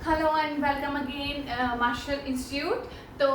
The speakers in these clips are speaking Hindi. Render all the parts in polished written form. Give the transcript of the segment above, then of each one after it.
Hello and welcome again Marshal Institute. तो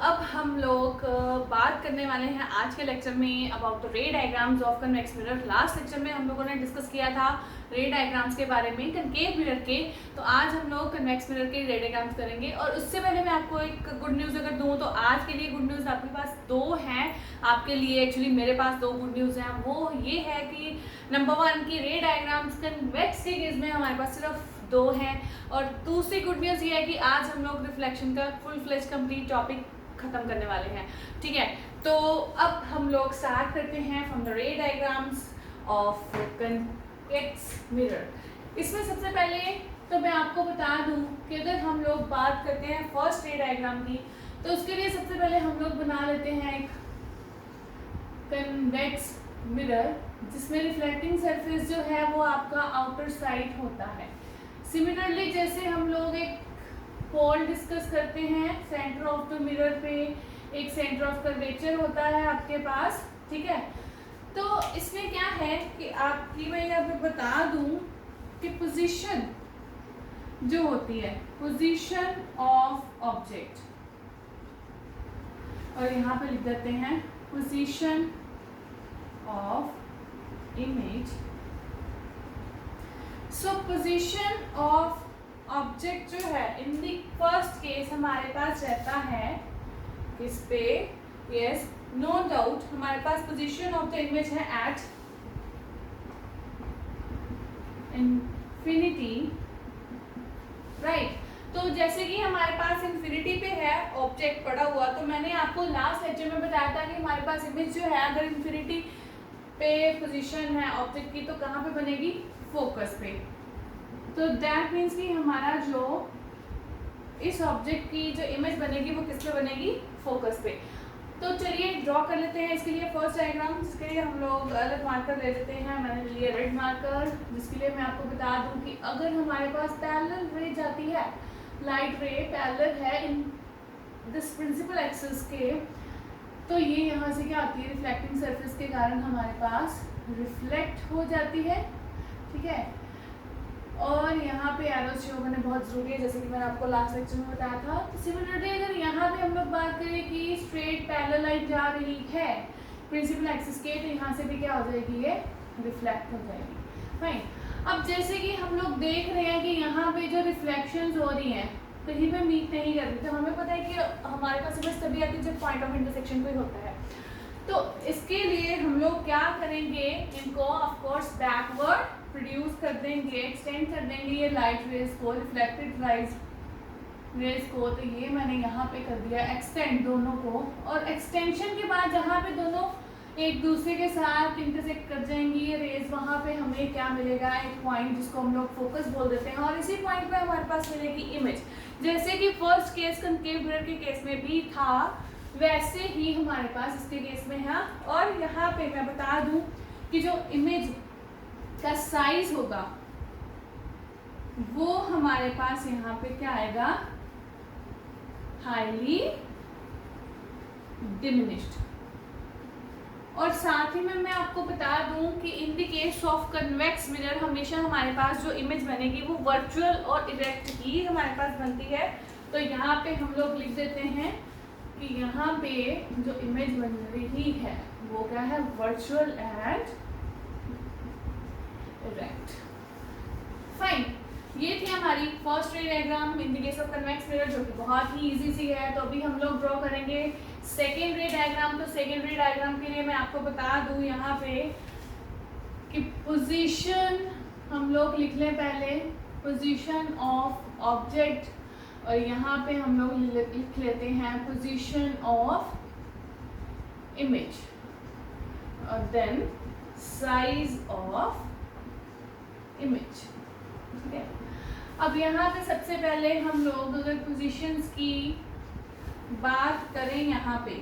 अब हम लोग बात करने वाले हैं आज के लेक्चर में अबाउट द रे diagrams of convex mirror. Last lecture में हम लोगों ने डिस्कस किया था रे डायग्राम्स के बारे में कनकेव मिरर के। तो आज हम लोग कन्वेक्स मिरर के रे डायग्राम्स करेंगे। और उससे पहले मैं आपको एक गुड न्यूज़ अगर दूँ तो आज के लिए गुड न्यूज़ आपके पास दो हैं। आपके लिए एक्चुअली मेरे पास दो गुड न्यूज़ हैं। वो ये है कि नंबर 1 की रे डायग्राम्स कन्वेक्स के केस में हमारे पास सिर्फ दो हैं। और दूसरी गुड न्यूज़ ये है कि आज हम लोग रिफ्लेक्शन का फुल फ्लेज कंप्लीट टॉपिक खत्म करने वाले हैं। ठीक है, तो अब हम लोग स्टार्ट करते हैं फ्रॉम द रे डायग्राम्स ऑफ कन्वेक्स मिरर। इसमें सबसे पहले तो मैं आपको बता दूं कि अगर हम लोग बात करते हैं फर्स्ट रे डायग्राम की, तो उसके लिए सबसे पहले हम लोग बना लेते हैं एक कन्वेक्स मिरर जिसमें रिफ्लेक्टिंग सरफेस जो है वो आपका आउटर साइड होता है। सिमिलरली जैसे हम लोग एक पोल डिस्कस करते हैं, सेंटर ऑफ द मिरर पे एक सेंटर ऑफ कर्वेचर होता है आपके पास। ठीक है, तो इसमें क्या है कि आपकी मैं यहाँ पे बता दूं कि पोजीशन जो होती है, पोजीशन ऑफ ऑब्जेक्ट, और यहाँ पे लिख देते हैं position of image. So position of object जो है इन द फर्स्ट केस हमारे पास रहता है किस पे, यस नो डाउट हमारे पास पोजीशन ऑफ द इमेज है एट इंफिनिटी, राइट। तो जैसे कि हमारे पास इंफिनिटी पे है ऑब्जेक्ट पड़ा हुआ, तो मैंने आपको लास्ट लेक्चर में बताया था कि हमारे पास इमेज जो है अगर इंफिनिटी पे पोजीशन है ऑब्जेक्ट की तो कहाँ पे बनेगी, फोकस पे। तो दैट मीन्स कि हमारा जो इस ऑब्जेक्ट की जो इमेज बनेगी वो किस पे बनेगी, फोकस पे। तो चलिए ड्रॉ कर लेते हैं इसके लिए फर्स्ट डायग्राम, जिसके लिए हम लोग अलग मार्कर ले लेते हैं। मैंने लिया रेड मार्कर, जिसके लिए मैं आपको बता दूं कि अगर हमारे पास पैरेलल रे जाती है, लाइट रे पैरेलल है इन दिस प्रिंसिपल एक्सिस के, तो ये यहाँ से क्या आती है, रिफ्लेक्टिंग सरफेस के कारण हमारे पास रिफ्लेक्ट हो जाती है। ठीक है, और यहाँ पे एरो शो करना बहुत ज़रूरी है, जैसे कि मैंने आपको लास्ट लेक्चर में बताया था। तो सिमिलरली अगर यहाँ पे हम लोग बात करें कि स्ट्रेट पैरेलल लाइन जा रही है प्रिंसिपल एक्सिस के, तो यहाँ से भी क्या हो जाएगी, ये रिफ्लेक्ट हो जाएगी। फाइन, अब जैसे कि हम लोग देख रहे हैं कि यहाँ पे जो रिफ्लेक्शंस हो रही हैं कहीं पे मीट नहीं कर रही, तो हमें पता है कि हमारे पास इमेज तभी आती है जब पॉइंट ऑफ इंटरसेक्शन कोई होता है। तो इसके लिए हम लोग क्या करेंगे, इनको ऑफकोर्स बैकवर्ड प्रोड्यूस कर देंगे, एक्सटेंड कर देंगे ये लाइट रेज को, रिफ्लेक्टेड रेज को। तो ये मैंने यहाँ पे कर दिया एक्सटेंड दोनों को, और एक्सटेंशन के बाद जहाँ पे दोनों एक दूसरे के साथ इंटरसेक्ट कर जाएंगी ये रेज, वहाँ पे हमें क्या मिलेगा, एक पॉइंट जिसको हम लोग फोकस बोल देते हैं, और इसी पॉइंट पे हमारे पास मिलेगी इमेज। जैसे कि फर्स्ट केस कनकेव मिरर के केस में भी था, वैसे ही हमारे पास इसके केस में है। और यहाँ पे मैं बता दूं कि जो इमेज का साइज होगा वो हमारे पास यहाँ पे क्या आएगा, हाईली डिमिनिश्ड। और साथ ही में मैं आपको बता दूं कि इन the case of convex mirror हमेशा हमारे पास जो इमेज बनेगी वो वर्चुअल और इरेक्ट ही हमारे पास बनती है। तो यहाँ पे हम लोग लिख देते हैं कि यहाँ पे जो इमेज बन रही है वो क्या है, वर्चुअल एंड इरेक्ट। फाइन, ये थी हमारी first ray diagram in the case of convex mirror, जो कि बहुत ही इजी सी है। तो अभी हम लोग ड्रॉ करेंगे सेकेंड रे डायग्राम। तो सेकेंड रे डायग्राम के लिए मैं आपको बता दूं यहाँ पे कि पोजीशन हम लोग लिख लें पहले, पोजीशन ऑफ ऑब्जेक्ट, और यहाँ पे हम लोग लिख लेते हैं पोजीशन ऑफ इमेज, और देन साइज ऑफ इमेज। ठीक है, अब यहाँ पे सबसे पहले हम लोग अगर पोजीशंस की बात करें, यहाँ पे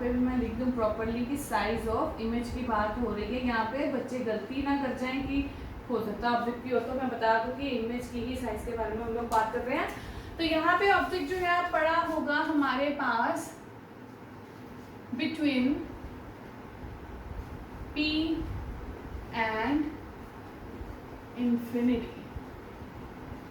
भी मैं लिख दूँ प्रॉपरली कि साइज ऑफ इमेज की बात हो रही है। यहाँ पे बच्चे गलती ना कर जाएं कि हो सकता है ऑब्जेक्ट की हो, तो मैं बता दूँ कि इमेज की ही साइज के बारे में हम लोग बात कर रहे हैं। तो यहाँ पे ऑब्जेक्ट जो है पड़ा होगा हमारे पास बिटवीन P and infinity,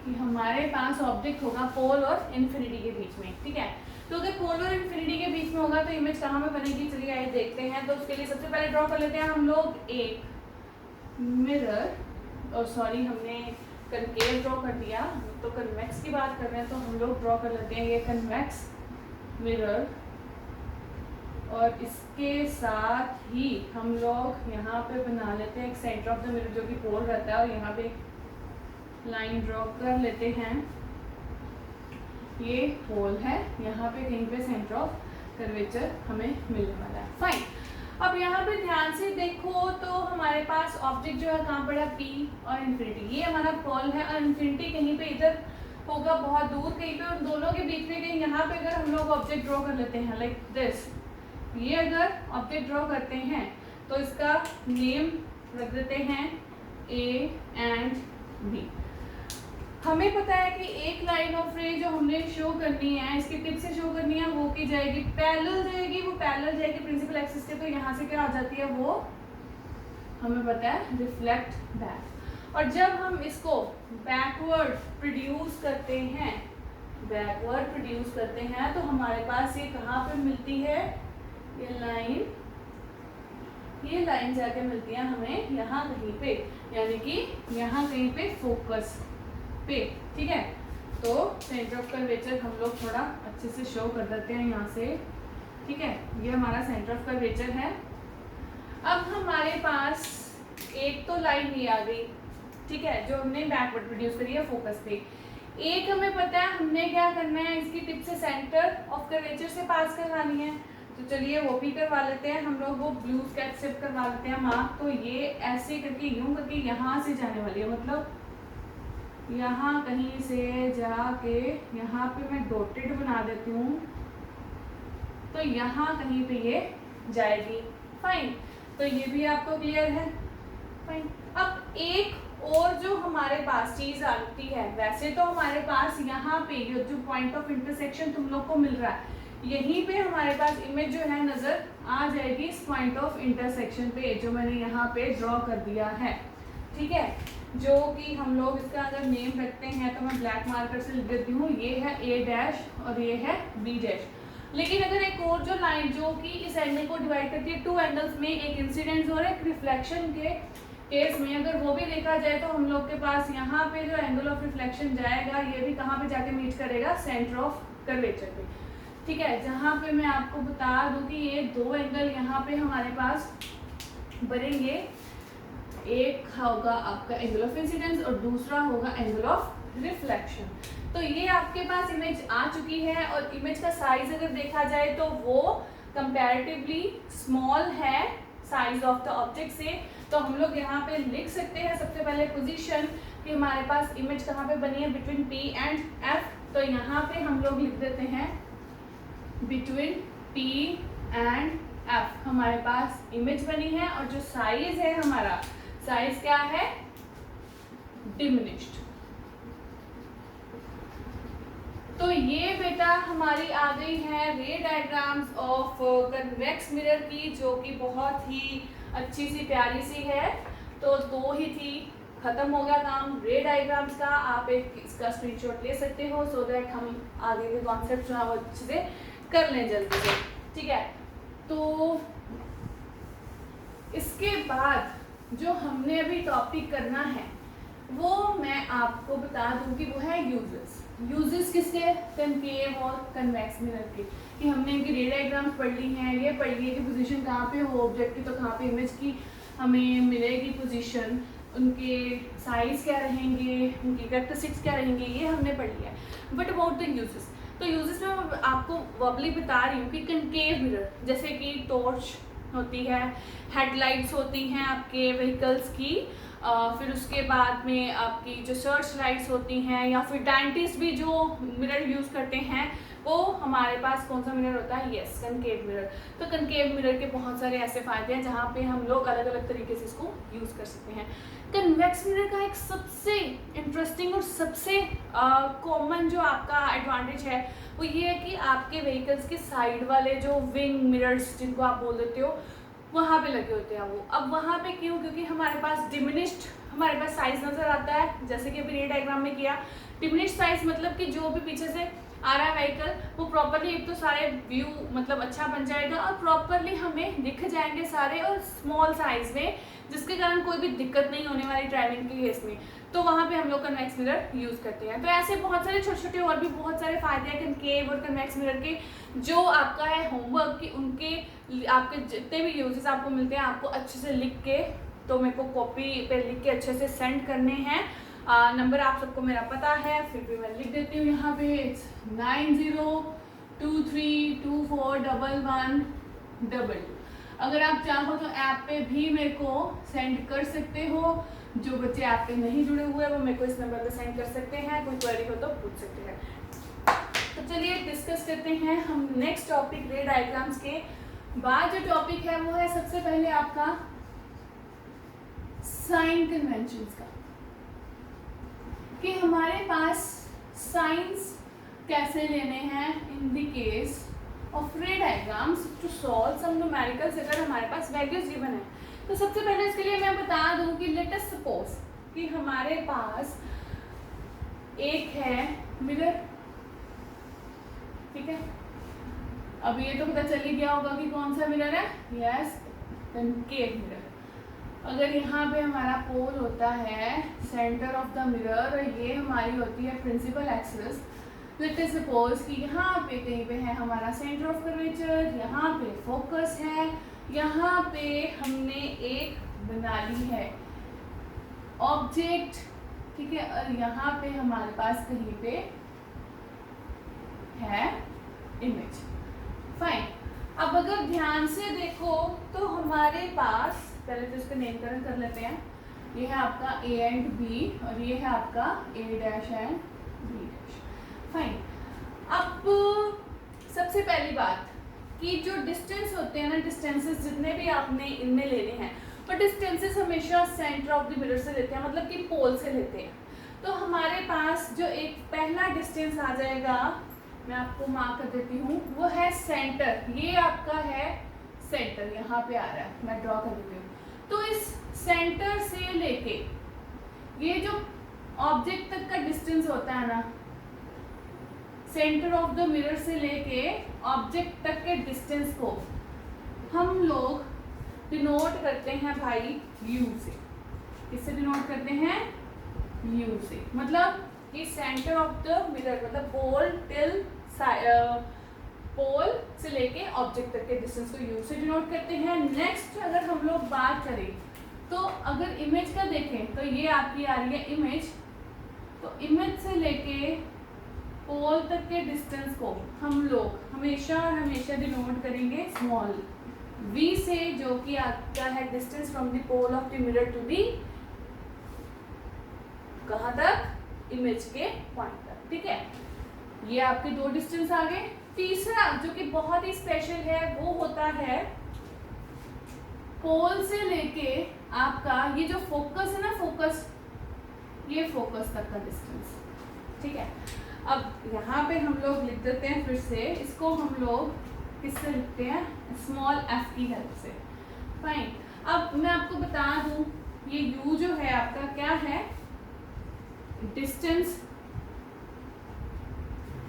कि हमारे पास ऑब्जेक्ट होगा पोल और इन्फिनिटी के बीच में, ठीक है। तो अगर पोल और इन्फिनिटी के बीच में होगा तो इमेज कहाँ में बनेगी, चलिए आइए देखते हैं। तो उसके लिए सबसे पहले ड्रॉ कर लेते हैं हम लोग एक मिरर, और सॉरी हमने कनकेव ड्रॉ कर दिया, तो कन्वेक्स की बात कर रहे हैं, तो हम लोग ड्रॉ कर लेते हैं ये कन्वेक्स मिरर। और इसके साथ ही हम लोग यहाँ पे बना लेते हैं एक सेंटर ऑफ द मिरर जो कि पोल रहता है, और यहाँ पे लाइन ड्रॉ कर लेते हैं, ये पोल है, यहाँ पे कहीं पे सेंटर ऑफ कर्वेचर हमें मिलने वाला है। फाइन, अब यहाँ पे ध्यान से देखो तो हमारे पास ऑब्जेक्ट जो है कहाँ पड़ा, P और इन्फिनिटी, ये हमारा पोल है, और इन्फिनिटी कहीं पे इधर होगा बहुत दूर कहीं पे, और दोनों के बीच में कहीं यहाँ पे अगर हम लोग ऑब्जेक्ट ड्रॉ कर लेते हैं लाइक दिस, ये अगर ऑब्जेक्ट ड्रॉ करते हैं तो इसका नेम रख देते हैं A एंड B। हमें पता है कि एक लाइन ऑफ रे जो हमने शो करनी है, इसकी टिप से शो करनी है, वो की जाएगी पैरेलल जाएगी, वो पैरेलल जाएगी प्रिंसिपल एक्सिस से, तो यहाँ से क्या आ जाती है, वो हमें पता है रिफ्लेक्ट बैक। और जब हम इसको बैकवर्ड प्रोड्यूस करते हैं, तो हमारे पास ये कहाँ पे मिलती है, ये लाइन जाके मिलती है हमें यहाँ कहीं पे, यानी कि यहाँ कहीं पे फोकस पे, ठीक है। तो सेंटर ऑफ कर्वेचर हम लोग थोड़ा अच्छे से शो कर देते हैं यहाँ से, ठीक है। ये हमारा सेंटर ऑफ कर्वेचर है। अब हमारे पास एक तो लाइन ये आ गई, ठीक है, जो हमने बैकवर्ड प्रोड्यूस करी है फोकस पे। एक हमें पता है हमने क्या करना है, इसकी टिप से सेंटर ऑफ कर्वेचर से पास करवानी है, तो चलिए वो भी करवा लेते हैं हम लोग, वो ब्लू स्केच से करवा लेते हैं मार्क। तो ये ऐसे करके यूं करके यहाँ से जाने वाली है, मतलब यहाँ कहीं से जाके यहाँ पे मैं डॉटेड बना देती हूँ, तो यहाँ कहीं पे ये जाएगी। फाइन, तो ये भी आपको क्लियर है। फाइन, अब एक और जो हमारे पास चीज आती है, वैसे तो हमारे पास यहाँ पे जो पॉइंट ऑफ इंटरसेक्शन तुम लोग को मिल रहा है, यहीं पे हमारे पास इमेज जो है नजर आ जाएगी इस पॉइंट ऑफ इंटरसेक्शन पे, जो मैंने यहाँ पे ड्रॉ कर दिया है, ठीक है। जो कि हम लोग इसका अगर नेम रखते हैं तो मैं ब्लैक मार्कर से लिख देती हूँ, ये है A डैश और ये है B डैश। लेकिन अगर एक और जो लाइन जो कि इस एंगल को डिवाइड करती है टू एंगल्स में, एक इंसिडेंस और एक रिफ्लेक्शन के केस में, अगर वो भी देखा जाए तो हम लोग के पास यहाँ पे जो एंगल ऑफ रिफ्लेक्शन जाएगा, ये भी कहाँ पे जाके मीट करेगा, सेंटर ऑफ कर्वेचर पे, ठीक है। जहाँ पे मैं आपको बता दूं कि ये दो एंगल यहाँ पे हमारे पास बनेंगे, एक होगा आपका एंगल ऑफ इंसिडेंस और दूसरा होगा एंगल ऑफ रिफ्लेक्शन। तो ये आपके पास इमेज आ चुकी है, और इमेज का साइज अगर देखा जाए तो वो कंपैरेटिवली स्मॉल है साइज ऑफ द ऑब्जेक्ट से। तो हम लोग यहाँ पे लिख सकते हैं सबसे पहले पोजीशन कि हमारे पास इमेज कहाँ पे बनी है, बिटवीन P एंड F। तो यहाँ पे हम लोग लिख देते हैं बिटवीन P एंड F हमारे पास इमेज बनी है, और जो साइज है हमारा, साइज क्या है, डिमिनिश्ड। तो ये बेटा हमारी आ गई है रे डायग्राम्स ऑफ कन्वेक्स मिरर की, जो कि बहुत ही अच्छी सी प्यारी सी है। तो दो ही थी, खत्म हो गया काम रे डायग्राम्स का। आप एक इसका स्क्रीनशॉट ले सकते हो, सो दैट हम आगे के कॉन्सेप्ट जो है वो अच्छे से कर लें जल्दी से, ठीक है। तो इसके बाद जो हमने अभी टॉपिक करना है वो मैं आपको बता दूं कि वो है यूजेस किसके, कनकेव और कन्वेक्स मिरर के, कि हमने इनकी रे डायग्राम्स पढ़ ली हैं, ये पढ़ ली है कि पोजीशन कहाँ पे हो ऑब्जेक्ट की, तो कहाँ पे इमेज की हमें मिलेगी पोजीशन, उनके साइज क्या रहेंगे, उनकी कैरेक्टरिस्टिक्स क्या रहेंगे, ये हमने पढ़ लिया है। बट अबाउट द यूजेस, तो यूजेस में मैं आपको वर्बली बता रही हूँ कि कनकेव मिरर जैसे कि टॉर्च होती है, हेडलाइट्स होती हैं आपके व्हीकल्स की, फिर उसके बाद में आपकी जो सर्च लाइट्स होती हैं, या फिर डेंटिस्ट भी जो मिरर यूज़ करते हैं, वो हमारे पास कौन सा मिरर होता है, यस कनकेव मिरर। तो कनकेव मिरर के बहुत सारे ऐसे फ़ायदे हैं जहाँ पे हम लोग अलग अलग तरीके से इसको यूज़ कर सकते हैं। कन्वेक्स मिरर का एक सबसे इंटरेस्टिंग और सबसे कॉमन जो आपका एडवांटेज है वो ये है कि आपके व्हीकल्स के साइड वाले जो विंग मिरर्स जिनको आप बोल देते हो, वहाँ पे लगे होते हैं वो। अब वहाँ पे क्यों, क्योंकि हमारे पास डिमिनिश्ड हमारे पास साइज नजर आता है, जैसे कि अभी रे डायग्राम में किया। डिमिनिश साइज मतलब कि जो भी पीछे से आ रहा है व्हीकल वो प्रॉपरली एक तो सारे व्यू मतलब अच्छा बन जाएगा और प्रॉपरली हमें दिख जाएंगे सारे, और स्मॉल साइज में, जिसके कारण कोई भी दिक्कत नहीं होने वाली ड्राइविंग के केस में। तो वहाँ पे हम लोग कन्वेक्स मिरर यूज़ करते हैं। तो ऐसे बहुत सारे छोटे छोटे और भी बहुत सारे फायदे हैं कनकेव और कन्वेक्स मिरर के, जो आपका है होमवर्क की उनके आपके जितने भी यूजेस आपको मिलते हैं आपको अच्छे से लिख के, तो मेरे को कॉपी पे लिख के अच्छे से सेंड करने हैं। नंबर आप सबको मेरा पता है, फिर भी मैं लिख देती हूँ यहाँ पे, 9023241111। अगर आप चाहो तो ऐप पे भी मेरे को सेंड कर सकते हो। जो बच्चे ऐप पे नहीं जुड़े हुए हैं वो मेरे को इस नंबर पे सेंड कर सकते हैं, कोई क्वेरी हो तो पूछ सकते हैं। तो चलिए डिस्कस करते हैं हम नेक्स्ट टॉपिक रे डायग्राम्स के बाद। जो टॉपिक है वो है सबसे पहले आपका साइन कन्वेंशंस का, कि हमारे पास साइंस कैसे लेने हैं in the case of ray diagrams to solve some numericals, अगर हमारे पास वैल्यूज गिवन है। तो सबसे पहले इसके लिए मैं बता दूं कि लेट अस सपोज कि हमारे पास एक है मिरर, ठीक है। अब ये तो पता चल ही गया होगा कि कौन सा मिरर है, यस कनकेव मिरर। अगर यहाँ पे हमारा पोल होता है सेंटर ऑफ द मिरर और ये हमारी होती है principal axis, let us suppose कि यहाँ पे कहीं पे है हमारा सेंटर ऑफ कर्वेचर, यहाँ पे फोकस है, यहाँ पे हमने एक बना ली है ऑब्जेक्ट, ठीक है, और यहाँ पे हमारे पास कहीं पे है इमेज, फाइन। अब अगर ध्यान से देखो तो हमारे पास, पहले तो इसका नामकरण कर लेते हैं, ये है आपका A एंड B और ये है आपका A dash and B dash, fine. अब सबसे पहली बात कि जो डिस्टेंस होते हैं ना, डिस्टेंसेस जितने भी आपने इनमें लेने हैं, पर डिस्टेंसेस हमेशा सेंटर ऑफ द मिरर से लेते हैं, मतलब कि पोल से लेते हैं। तो हमारे पास जो एक पहला डिस्टेंस आ जाएगा, मैं आपको मार्क कर देती हूँ, वो है सेंटर। ये आपका है सेंटर, यहाँ पे आ रहा है, मैं ड्रॉ कर देती हूँ। तो इस सेंटर से लेके ये जो ऑब्जेक्ट तक का डिस्टेंस होता है ना, सेंटर ऑफ द मिरर से लेके ऑब्जेक्ट तक के डिस्टेंस को हम लोग डिनोट करते हैं भाई U से। किससे डिनोट करते हैं? U से। मतलब कि सेंटर ऑफ द मिरर मतलब पोल से लेके ऑब्जेक्ट तक के डिस्टेंस को U से डिनोट करते हैं। नेक्स्ट अगर हम लोग बात करें तो अगर इमेज का देखें तो ये आपकी आ रही है इमेज, तो इमेज से लेके पोल तक के डिस्टेंस को हम लोग हमेशा डिनोट करेंगे स्मॉल v से, जो कि आता है distance from the pole of the mirror to the कहाँ तक, इमेज के पॉइंट तक, ठीक है। ये आपके दो डिस्टेंस आ गए। तीसरा जो कि बहुत ही स्पेशल है वो होता है पोल से लेके आपका ये जो फोकस है ना, ये फोकस तक का डिस्टेंस, ठीक है। अब यहाँ पे हम लोग लिख देते हैं, फिर से इसको हम लोग किससे लिखते हैं, स्मॉल f की हेल्प से, फाइन। अब मैं आपको बता दूं ये u जो है आपका क्या है, डिस्टेंस।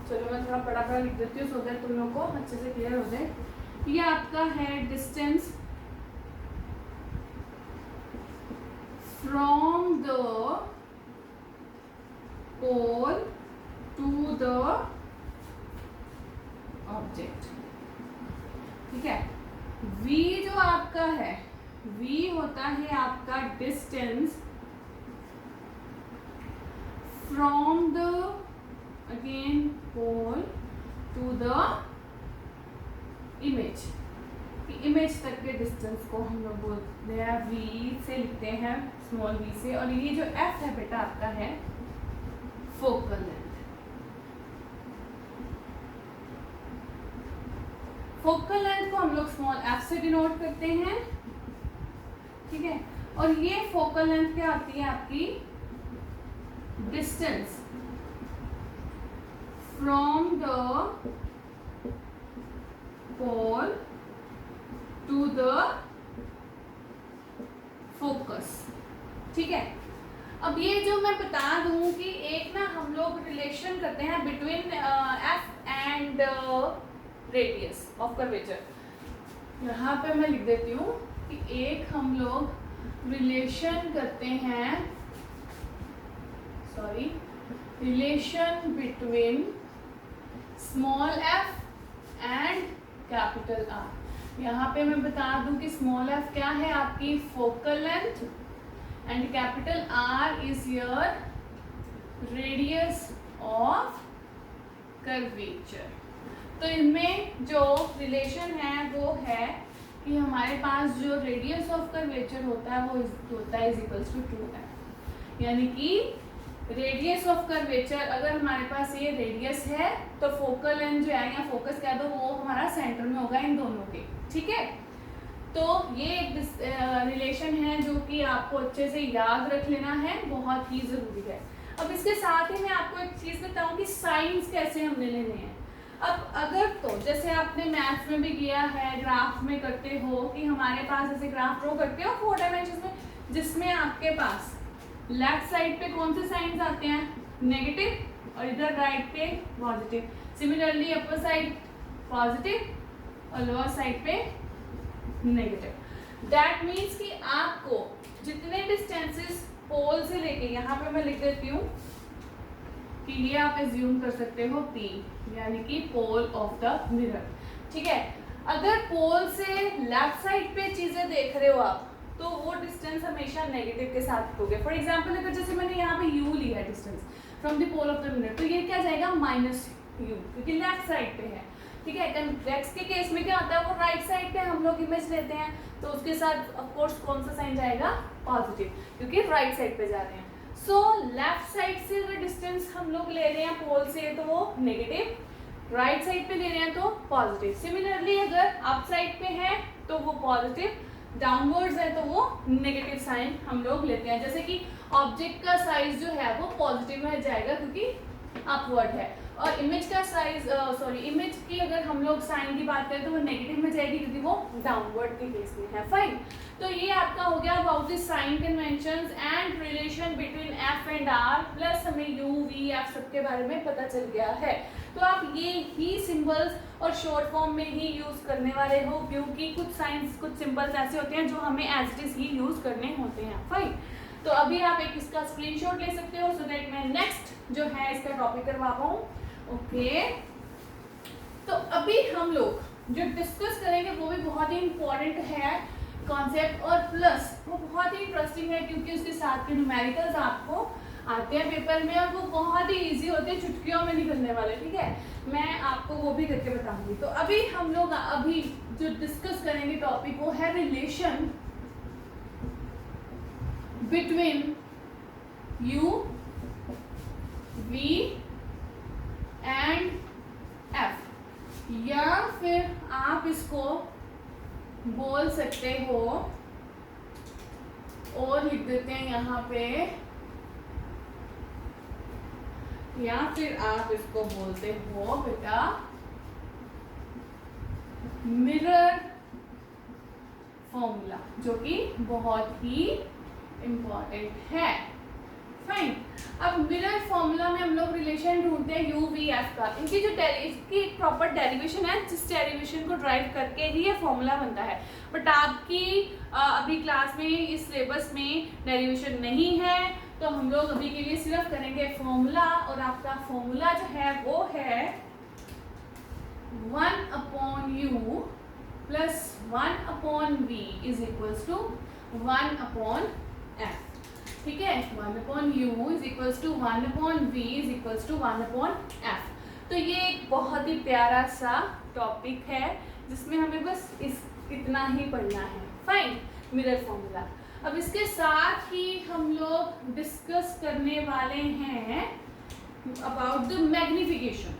चलो मैं थोड़ा बड़ा लिख देती हूँ सो दैट तुम लोगों को अच्छे से क्लियर हो जाए। ये आपका है distance from the pole to the object, ठीक है। v जो आपका है, v होता है आपका distance from the again pole to the image, image तक के डिस्टेंस को हम लोग बोलते हैं v से लिखते हैं, स्मॉल v से। और ये जो f है बेटा आपका है फोकल लेंथ। फोकल लेंथ को हम लोग स्मॉल f से डिनोट करते हैं, ठीक है। और ये फोकल लेंथ क्या आती है आपकी, distance from the pole to the focus, ठीक है। अब ये जो मैं बता दूं कि एक ना हम लोग रिलेशन करते हैं between F and radius of curvature. यहाँ पे मैं लिख देती हूँ कि एक हम लोग रिलेशन करते हैं, sorry, relation between small F and capital R. यहाँ पे मैं बता दूं कि स्मॉल एफ क्या है, आपकी focal length, and capital R is your radius of curvature. तो इनमें जो रिलेशन है वो है कि हमारे पास जो रेडियस ऑफ कर्वेचर होता है वो होता है इज इक्वल्स टू 2m। यानी कि रेडियस ऑफ कर्वेचर, अगर हमारे पास ये रेडियस है तो फोकल लेंथ जो है या फोकस कह दो वो हमारा सेंटर में होगा इन दोनों के, ठीक है। तो ये एक रिलेशन है जो कि आपको अच्छे से याद रख लेना है, बहुत ही ज़रूरी है। अब इसके साथ ही मैं आपको एक चीज़ बताऊं कि साइंस कैसे हमने लेने हैं। अब अगर तो जैसे आपने मैथ्स में भी किया है, ग्राफ में करते हो कि हमारे पास ऐसे ग्राफ ड्रॉ करते हो 4 डायमेंशन में, जिसमें आपके पास लेफ्ट साइड पे कौन से साइंस आते हैं, नेगेटिव, और इधर राइट पे positive. Similarly upper side positive और लोअर साइड पे नेगेटिव। दैट मीन्स कि आपको जितने डिस्टेंसेस पोल से लेके, यहाँ पे मैं लिख देती हूँ कि ये आप एज्यूम कर सकते हो P, यानी कि पोल ऑफ द मिरर, ठीक है। अगर पोल से लेफ्ट साइड पे चीजें देख रहे हो आप तो वो डिस्टेंस हमेशा नेगेटिव के साथ होगे। फॉर एग्जाम्पल अगर जैसे मैंने यहाँ पे u लिया distance from the pole of the mirror, तो ये क्या जाएगा -u, क्योंकि लेफ्ट साइड पे है, ठीक है। कन्वेक्स के केस में क्या होता है, वो राइट साइड पे हम लोग इमेज लेते हैं, तो उसके साथ ऑफ कोर्स कौन सा साइन जाएगा, पॉजिटिव, क्योंकि राइट साइड पे जा रहे हैं। सो लेफ्ट साइड से अगर डिस्टेंस हम लोग ले रहे हैं पोल से तो वो नेगेटिव, राइट साइड पे ले रहे हैं तो पॉजिटिव। सिमिलरली अगर अप साइड पे है तो वो पॉजिटिव, डाउनवर्ड्स है तो वो नेगेटिव साइन हम लोग लेते हैं। जैसे कि ऑब्जेक्ट का साइज जो है वो पॉजिटिव में जाएगा क्योंकि अपवर्ड है, और इमेज का साइज इमेज की अगर हम लोग साइन की बात करें तो वो नेगेटिव में जाएगी क्योंकि वो डाउनवर्ड के केस में है। फाइन, तो ये आपका हो गया about the sign conventions and relation between F and R, plus हमें यू वी एफ सब के बारे में पता चल गया है। तो आप ये ही सिंबल्स और शॉर्ट फॉर्म में ही यूज करने वाले हो, क्योंकि कुछ साइंस कुछ सिंबल्स ऐसे होते हैं जो हमें एज इट इज ही यूज करने होते हैं। फाइन, तो अभी आप एक इसका स्क्रीनशॉट ले सकते हो सो दैट मैं नेक्स्ट जो है इसका टॉपिक करवा पाऊँ। ओके, तो अभी हम लोग जो डिस्कस करेंगे वो भी बहुत ही इंपॉर्टेंट है कॉन्सेप्ट, और प्लस वो बहुत ही इंटरेस्टिंग है क्योंकि उसके साथ के न्यूमेरिकल्स आपको आते हैं पेपर में और वो बहुत ही इजी होते हैं, चुटकियों में निकलने वाले, ठीक है। मैं आपको वो भी करके बताऊंगी। तो अभी हम लोग अभी जो डिस्कस करेंगे टॉपिक वो है relation between U V and F, या फिर आप इसको बोल सकते हो और लिख देते हैं यहाँ पे, या फिर आप इसको बोलते हो बेटा मिरर फॉर्मूला, जो कि बहुत ही इंपॉर्टेंट है। फाइन, अब मिरर फॉर्मूला में हम लोग रिलेशन ढूंढते हैं यू वी एफ का। इनकी जो इसकी प्रॉपर डेरिवेशन है, जिस डेरिवेशन को ड्राइव करके ही ये फॉर्मूला बनता है, बट आपकी अभी क्लास में इस सिलेबस में डेरिवेशन नहीं है, तो हम लोग अभी के लिए सिर्फ करेंगे फॉर्मूला, और आपका फॉर्मूला जो है वो है 1/u plus 1/v is equals to 1/f, ठीक है। 1/u is equals to 1/v is equals to 1/f। तो ये एक बहुत ही प्यारा सा टॉपिक है जिसमें हमें बस इतना ही पढ़ना है। Fine, mirror formula. अब इसके साथ ही हम लोग डिस्कस करने वाले हैं about the magnification.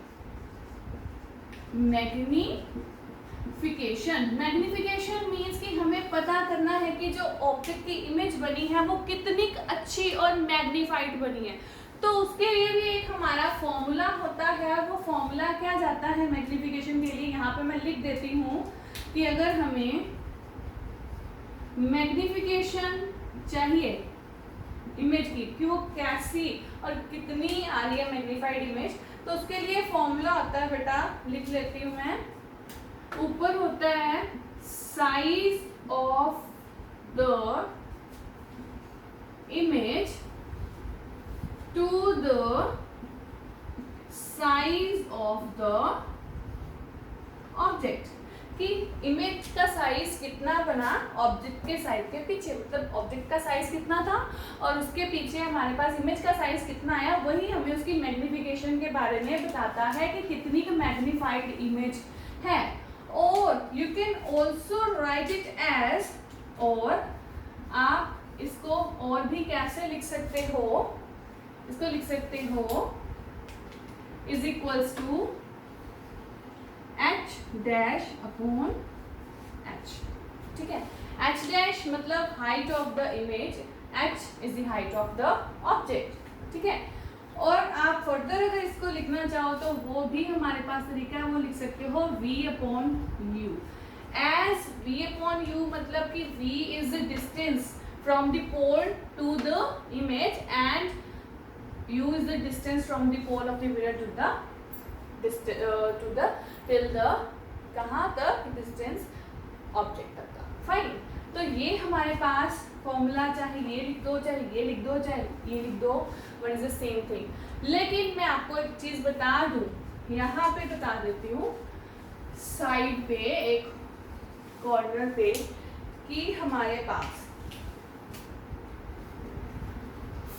Magnification means कि हमें पता करना है कि जो ऑब्जेक्ट की इमेज बनी है वो कितनी अच्छी और मैग्नीफाइड बनी है। तो उसके लिए भी एक हमारा फॉर्मूला होता है, और वो फॉर्मूला क्या जाता है मैग्निफिकेशन के लिए, यहाँ पे मैं लिख देती हूँ कि अगर हमें मैग्निफिकेशन चाहिए इमेज की कि वो कैसी और कितनी आ रही है मैग्नीफाइड इमेज। तो उसके लिए फॉर्मूला होता है बेटा, लिख लेती हूँ मैं। ऊपर होता है size of the image to the size of the object, कि इमेज का साइज कितना बना ऑब्जेक्ट के साइज के पीछे, मतलब ऑब्जेक्ट का साइज कितना था और उसके पीछे हमारे पास इमेज का साइज कितना आया, वही हमें उसकी मैग्निफिकेशन के बारे में बताता है कि कितनी मैग्निफाइड इमेज है। और you can also write it as, और आप इसको और भी कैसे लिख सकते हो, इसको लिख सकते हो is equals to h dash upon h, ठीक है। h डैश मतलब height of the image, h is the height of the object, ठीक है। और आप फर्दर अगर इसको लिखना चाहो तो वो भी हमारे पास तरीका है, वो लिख सकते हो v upon u, as v upon u मतलब कि v is the distance from the pole to the image and u is the distance from the pole of the mirror to the till the कहाँ तक, डिस्टेंस ऑब्जेक्ट तक का। फाइन, तो ये हमारे पास फॉर्मूला, चाहे ये लिख दो, चाहे ये लिख दो, चाहे ये लिख दो, one is the same thing. लेकिन मैं आपको एक चीज बता दूं, यहाँ पे बता देती हूँ साइड पे एक कॉर्नर पे, कि हमारे पास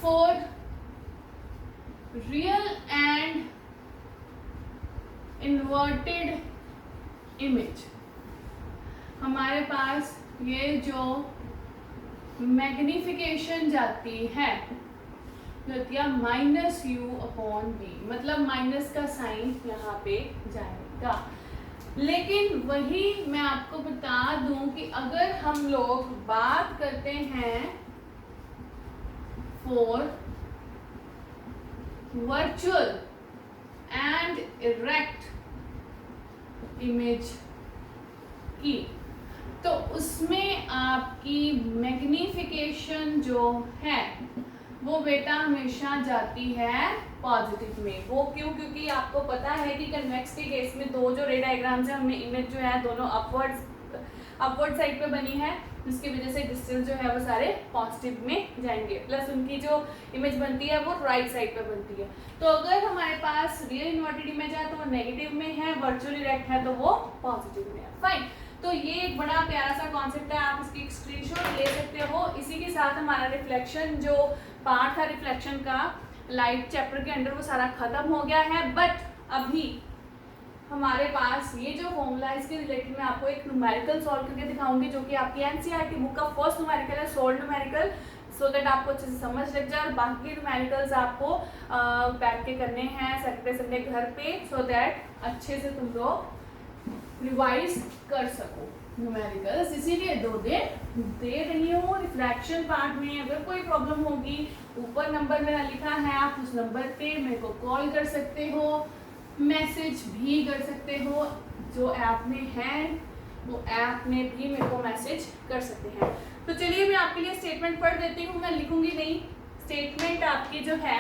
for real and inverted image हमारे पास ये जो मैग्निफिकेशन जाती है माइनस यू अपॉन वी, मतलब माइनस का साइन यहाँ पे जाएगा। लेकिन वही मैं आपको बता दूं कि अगर हम लोग बात करते हैं for virtual and erect image की, तो उसमें आपकी मैग्निफिकेशन जो है वो बेटा हमेशा जाती है पॉजिटिव में। वो क्यों? क्योंकि आपको पता है कि कन्वेक्स के केस में दो जो रे डायग्राम्स है हमने इमेज जो है दोनों अपवर्ड साइड पे बनी है, जिसकी वजह से डिस्टेंस जो है वो सारे पॉजिटिव में जाएंगे, प्लस उनकी जो इमेज बनती है वो राइट साइड पे बनती है। तो अगर हमारे पास रियल इन्वर्टेड इमेज है तो वो नेगेटिव में है, वर्चुअल इरेक्ट है तो वो पॉजिटिव में है। फाइन, तो ये एक बड़ा प्यारा सा कॉन्सेप्ट है, आप इसकी स्क्रीनशॉट ले सकते हो। इसी के साथ हमारा रिफ्लेक्शन जो पार्ट था रिफ्लेक्शन का लाइट चैप्टर के अंडर वो सारा खत्म हो गया है। बट अभी हमारे पास ये जो फॉर्मूला है इसके रिलेटेड मैं आपको एक न्यूमेरिकल सॉल्व करके दिखाऊंगी, जो कि आपकी एनसीईआरटी बुक का फर्स्ट न्यूमेरिकल है, सोल्ड न्यूमेरिकल, सो दैट आपको अच्छे से समझ लग जाए। और बाकी न्यूमेरिकल्स आपको बैठ के करने हैं सैटरडे संडे घर पे, सो दैट अच्छे से तुम लोग रिवाइज कर सको न्यूमेरिकल्स। इसीलिए 2 दिन दे रही हूँ। रिफ्रैक्शन पार्ट में अगर कोई प्रॉब्लम होगी, ऊपर नंबर मेरा लिखा है, आप उस नंबर पे मेरे को कॉल कर सकते हो, मैसेज भी कर सकते हो। जो ऐप में है वो ऐप में भी मेरे को मैसेज कर सकते हैं। तो चलिए मैं आपके लिए स्टेटमेंट पढ़ देती हूँ, मैं लिखूंगी नहीं। स्टेटमेंट आपकी जो है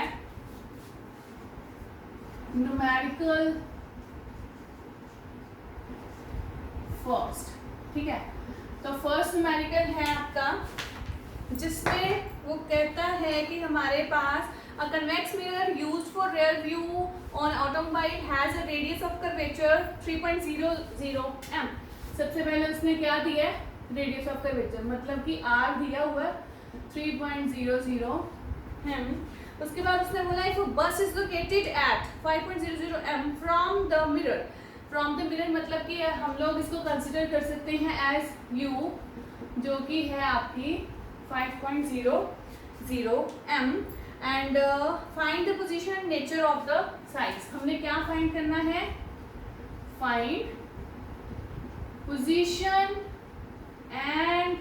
न्यूमेरिकल फर्स्ट, ठीक है। तो फर्स्ट न्यूमेरिकल है आपका, जिसमें वो कहता है कि हमारे पास a convex mirror used for rear view on automobile has a radius of curvature 3.00 m। सबसे पहले उसने क्या दिया है? रेडियस ऑफ कर्वेचर, मतलब कि r दिया हुआ है 3.00 m। उसके बाद उसने बोला if a bus is located at 5.00 m from the mirror, from the mirror मतलब कि हम लोग इसको कंसिडर कर सकते हैं एज u, जो कि है आपकी 5.00 m, and find the position and nature of the size. हमने क्या फाइंड करना है? Find position and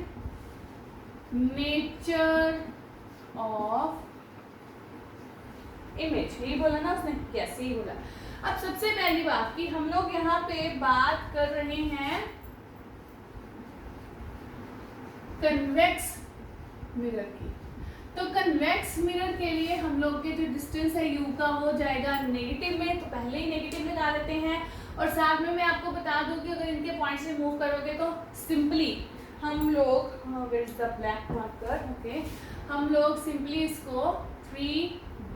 nature of image. यही बोला ना उसने? कैसे ही बोला। अब सबसे पहली बात कि हम लोग यहाँ पे बात कर रहे हैं कन्वेक्स मिरर की। तो कन्वेक्स मिरर के लिए हम लोग के जो डिस्टेंस है u का वो जाएगा नेगेटिव में, तो पहले ही नेगेटिव लगा लेते हैं। और साथ में मैं आपको बता दूं कि अगर इनके पॉइंट से मूव करोगे तो सिंपली हम लोग ब्लैक मार्कर ओके, हम लोग सिंपली इसको 3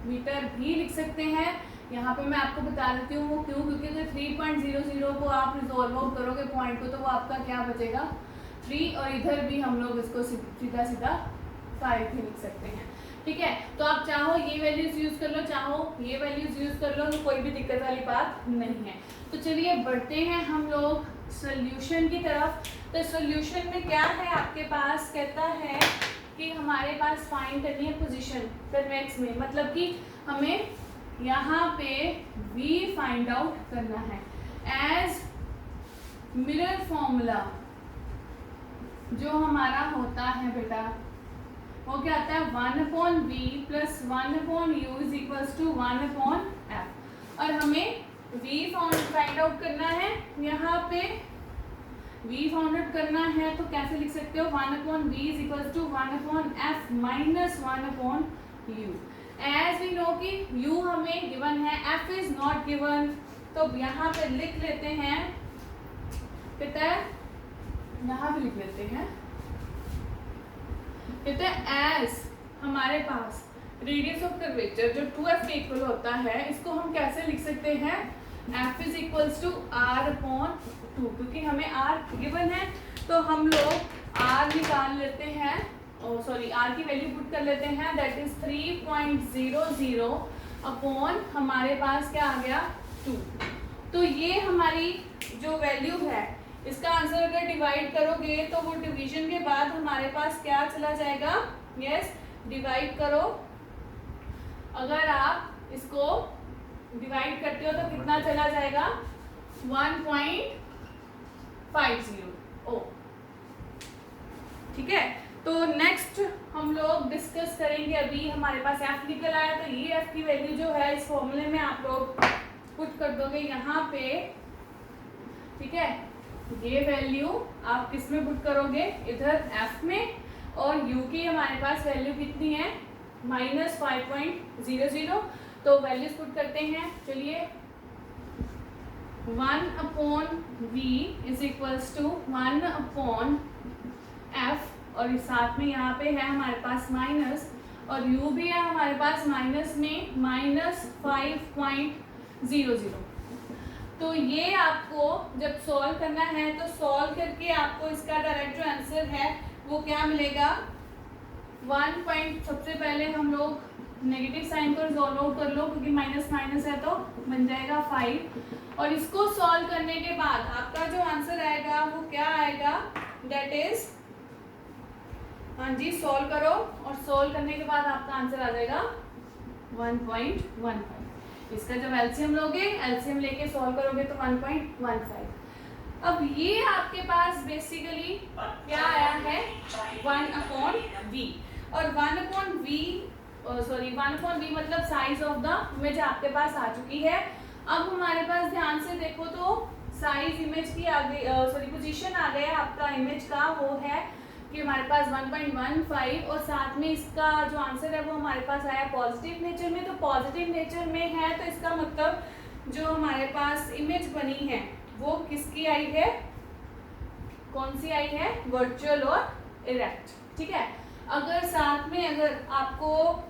मीटर भी लिख सकते हैं। यहाँ पे मैं आपको बता देती हूँ वो क्यों, क्योंकि अगर 3.00 को आप रिजॉल्व आउट करोगे पॉइंट को तो वो आपका क्या बचेगा 3, और इधर भी हम लोग इसको सीधा सीधा 5 भी लिख सकते हैं। ठीक है, तो आप चाहो ये वैल्यूज यूज कर लो, चाहो ये वैल्यूज यूज कर लो, तो कोई भी दिक्कत वाली बात नहीं है। तो चलिए बढ़ते हैं हम लोग सोल्यूशन की तरफ। तो सोल्यूशन में क्या है आपके पास, कहता है कि हमारे पास फाइंड करनी है पोजीशन कन्वेक्स में, मतलब कि हमें यहाँ पे v फाइंड आउट करना है। एज मिरर फॉर्मूला जो हमारा होता है बेटा वो क्या आता है 1/v plus 1/u is equals to 1/f। और हमें v फाइंड आउट करना है, यहाँ पे v फाइंड आउट करना है तो कैसे लिख सकते हो 1/v is equals to 1/f minus 1/u। As we know कि u हमें गिवन है, f इज नॉट गिवन, तो यहाँ पे लिख लेते हैं, कहता है यहाँ भी लिख लेते हैं, कहते हैं एज हमारे पास रेडियस ऑफ कर्वेचर जो 2f के इक्वल होता है, इसको हम कैसे लिख सकते हैं f is equals to r/2, क्योंकि हमें r गिवन है तो हम लोग r निकाल लेते हैं, r की वैल्यू पुट कर लेते हैं, दैट इज 3.00 अपॉन हमारे पास क्या आ गया 2। तो ये हमारी जो वैल्यू है इसका आंसर अगर डिवाइड करोगे तो वो डिवीजन के बाद हमारे पास क्या चला जाएगा, यस डिवाइड करो, अगर आप इसको डिवाइड करते हो तो कितना चला जाएगा 1.50। ओ ठीक है, तो नेक्स्ट हम लोग डिस्कस करेंगे, अभी हमारे पास f निकल आया तो ये f की वैल्यू जो है इस फॉर्मूले में आप लोग पुट कर दोगे यहाँ पे। ठीक है, ये वैल्यू आप किस में पुट करोगे, इधर f में, और u की हमारे पास वैल्यू कितनी है -5.00, तो वैल्यूज पुट करते हैं। चलिए 1/v is equals to 1/f, और इस साथ में यहाँ पे है हमारे पास माइनस, और u भी है हमारे पास माइनस में -5.00। तो ये आपको जब सॉल्व करना है तो सॉल्व करके आपको इसका डायरेक्ट जो आंसर है वो क्या मिलेगा 1. सबसे पहले हम लोग नेगेटिव साइन को सॉल्व आउट कर लो, क्योंकि माइनस माइनस है तो बन जाएगा 5, और इसको सॉल्व करने के बाद आपका जो आंसर आएगा वो क्या आएगा, दैट इज, हाँ जी सॉल्व करो, और सॉल्व करने के बाद आपका आंसर आ जाएगा 1.15। इसका जब एलसीएम लोगे, एलसीएम लेके सॉल्व करोगे तो 1.15। अब ये आपके पास बेसिकली क्या आया है 1/v, और 1/v मतलब साइज ऑफ द इमेज आपके पास आ चुकी है। अब हमारे पास ध्यान से देखो तो साइज इमेज की आ गई, पोजीशन आ गया आपका इमेज का, वो है कि हमारे पास 1.15, और साथ में इसका जो आंसर है वो हमारे पास आया पॉजिटिव नेचर में। तो पॉजिटिव नेचर में है तो इसका मतलब जो हमारे पास इमेज बनी है वो किसकी आई है, कौन सी आई है, वर्चुअल और इरेक्ट। ठीक है, अगर साथ में अगर आपको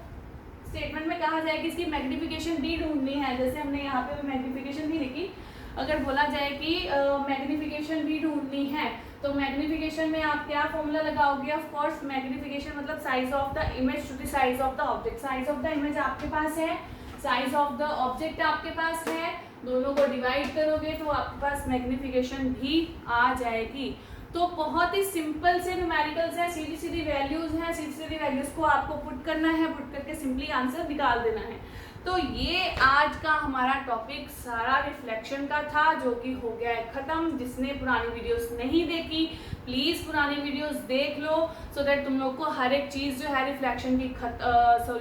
स्टेटमेंट में कहा जाए कि इसकी मैग्निफिकेशन डी ढूंढनी है, जैसे हमने यहाँ पे मैग्निफिकेशन डी लिखी, अगर बोला जाए कि मैग्निफिकेशन डी ढूंढनी है तो मैग्निफिकेशन में आप क्या फॉर्मूला लगाओगे, ऑफ कोर्स मैग्निफिकेशन मतलब size of the image to the size of the object. Size of the image आपके पास है, साइज ऑफ द ऑब्जेक्ट आपके पास है, दोनों को डिवाइड करोगे तो आपके पास मैग्निफिकेशन भी आ जाएगी। तो बहुत ही सिंपल से न्यूमेरिकल्स हैं, सीधी सीधी वैल्यूज हैं, सीधी सीधी वैल्यूज को आपको पुट करना है, पुट करके सिंपली आंसर निकाल देना है। तो ये आज का हमारा टॉपिक सारा रिफ्लेक्शन का था, जो कि हो गया है खत्म। जिसने पुरानी वीडियोस नहीं देखी प्लीज पुरानी वीडियोस देख लो, सो दैट तुम लोग को हर एक चीज जो है रिफ्लेक्शन की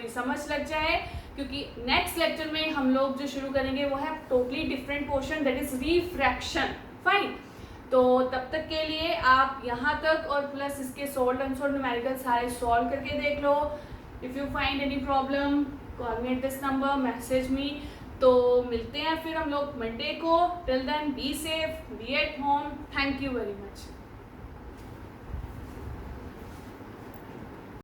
समझ लग जाए, क्योंकि नेक्स्ट लेक्चर में हम लोग जो शुरू करेंगे वो है totally different portion, that is refraction. Fine, तो तब तक के लिए आप यहाँ तक और प्लस इसके सॉल्व अनसॉल्व न्यूमेरिकल सारे सॉल्व करके देख लो। If you find any problem call me at this number, message me. तो मिलते हैं फिर हम लोग मंडे को। Till then be safe, be at home. Thank you very much.